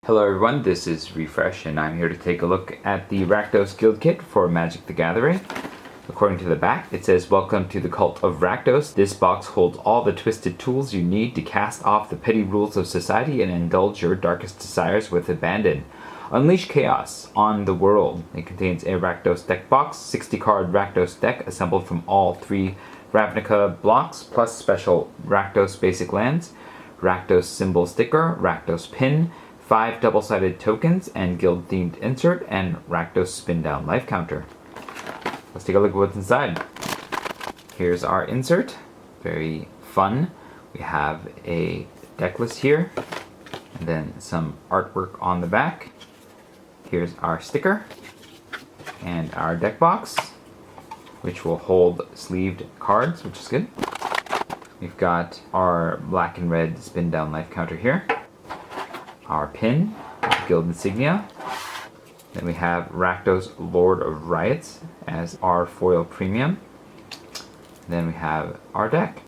Hello everyone, this is Refresh and I'm here to take a look at the Rakdos Guild Kit for Magic the Gathering. According to the back, it says, "Welcome to the Cult of Rakdos. This box holds all the twisted tools you need to cast off the petty rules of society and indulge your darkest desires with abandon. Unleash chaos on the world." It contains a Rakdos deck box, 60-card Rakdos deck assembled from all 3 Ravnica blocks, plus special Rakdos basic lands, Rakdos symbol sticker, Rakdos pin, 5 double-sided tokens and guild-themed insert, and Rakdos spin-down life counter. Let's take a look at what's inside. Here's our insert. Very fun. We have a deck list here, and then some artwork on the back. Here's our sticker, and our deck box, which will hold sleeved cards, which is good. We've got our black and red spin-down life counter here. Our pin, guild insignia. Then we have Rakdos Lord of Riots as our foil premium. Then we have our deck.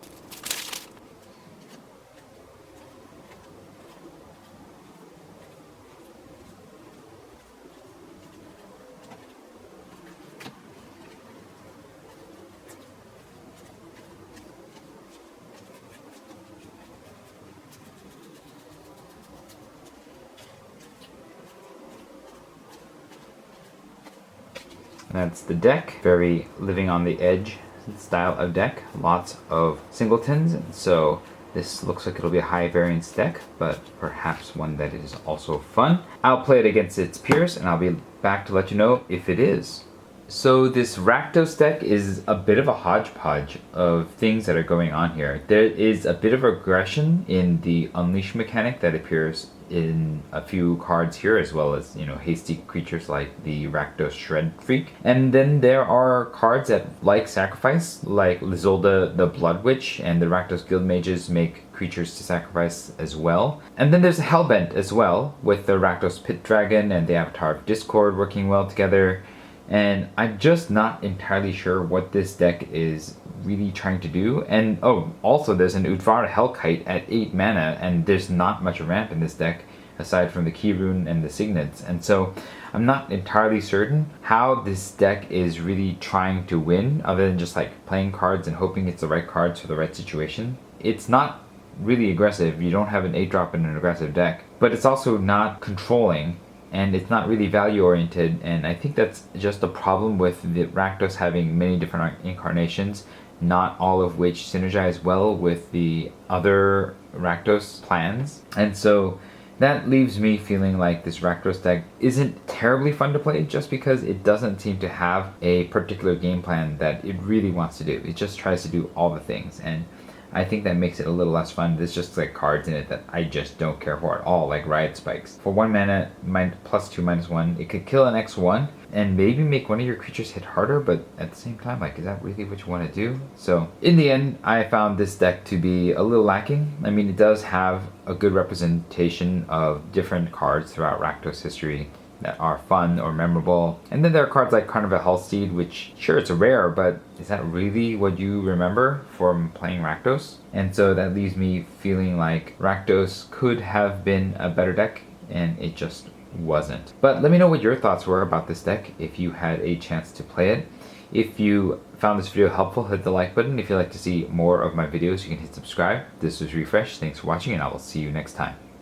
That's the deck. Very living on the edge style of deck. Lots of singletons, and so this looks like it'll be a high variance deck, but perhaps one that is also fun. I'll play it against its peers, and I'll be back to let you know if it is. So this Rakdos deck is a bit of a hodgepodge of things that are going on here. There is a bit of aggression in the Unleash mechanic that appears in a few cards here, as well as, hasty creatures like the Rakdos Shred Freak. And then there are cards that like sacrifice, like Lizolda the Blood Witch, and the Rakdos Guild Mages make creatures to sacrifice as well. And then there's Hellbent as well, with the Rakdos Pit Dragon and the Avatar of Discord working well together. And I'm just not entirely sure what this deck is really trying to do. And also there's an Udvara Hellkite at 8 mana, and there's not much ramp in this deck aside from the Key Rune and the Signets. And so I'm not entirely certain how this deck is really trying to win, other than just like playing cards and hoping it's the right cards for the right situation. It's not really aggressive. You don't have an 8-drop in an aggressive deck, but it's also not controlling. And it's not really value oriented, and I think that's just a problem with the Rakdos having many different incarnations, not all of which synergize well with the other Rakdos plans. And so that leaves me feeling like this Rakdos deck isn't terribly fun to play, just because it doesn't seem to have a particular game plan that it really wants to do. It just tries to do all the things, and I think that makes it a little less fun. There's just like cards in it that I just don't care for at all, like Riot Spikes. For 1 mana, +2/-1, it could kill an X1 and maybe make one of your creatures hit harder, but at the same time, like, is that really what you want to do? So in the end, I found this deck to be a little lacking. I mean, it does have a good representation of different cards throughout Rakdos history that are fun or memorable. And then there are cards like Carnival Hellsteed, which, sure, it's a rare, but is that really what you remember from playing Rakdos? And so that leaves me feeling like Rakdos could have been a better deck, and it just wasn't. But let me know what your thoughts were about this deck if you had a chance to play it. If you found this video helpful, hit the like button. If you'd like to see more of my videos, you can hit subscribe. This was Refresh. Thanks for watching, and I will see you next time.